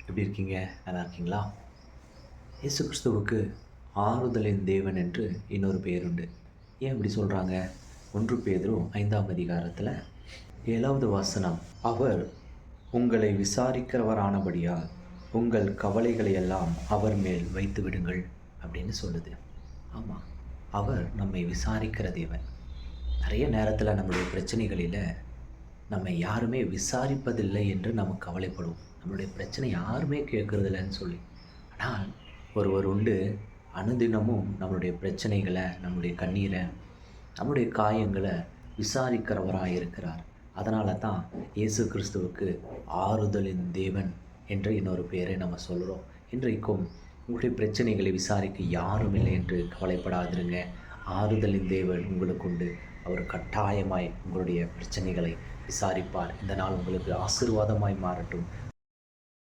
எப்படி இருக்கீங்க? நல்லா இருக்கீங்களா? இயேசு கிறிஸ்துவுக்கு ஆறுதலின் தேவன் என்று இன்னொரு பெயர் உண்டு. ஏன் இப்படி சொல்றாங்க? 1 பேதுரு 5ஆம் அதிகாரத்தில 7வது வசனம். அவர் உங்களை விசாரிக்கிறவரானபடியால் உங்கள் கவலைகளை எல்லாம் அவர் மேல் வைத்து விடுங்கள் அப்படின்னு சொல்லுது. ஆமா. அவர் நம்மை விசாரிக்கிற தேவன். நெறைய நேரத்தில நம்முடைய பிரச்சனைகளில நம்மை யாருமே விசாரிப்பதில்லை என்று நாம் கவலைப்படுவோம். நம்மளுடைய பிரச்சனை யாருமே கேட்கறதில்லன்னு சொல்லி. ஆனால் ஒருவர் உண்டு, அனுதினமும் நம்மளுடைய பிரச்சனைகள, நம்முடைய கண்ணீர, நம்முடைய காயங்கள விசாரிக்கிறவராய் இருக்கிறார். அதனால தான் இயேசு கிறிஸ்துவுக்கு ஆறுதலின் தேவன் என்ற இன்னொரு பெயரை நம்ம சொல்றோம். இன்றைக்கும் உங்களுடைய பிரச்சனைகளை விசாரிக்க யாரும் இல்லை என்று கவலைப்படாதிருங்க. ஆறுதலின் தேவன் உங்களுக்கு உண்டு. அவர் கட்டாயமாய் உங்களுடைய பிரச்சனைகளை விசாரிப்பார். இந்த நாள் உங்களுக்கு ஆசீர்வாதமாய் மாறட்டும்.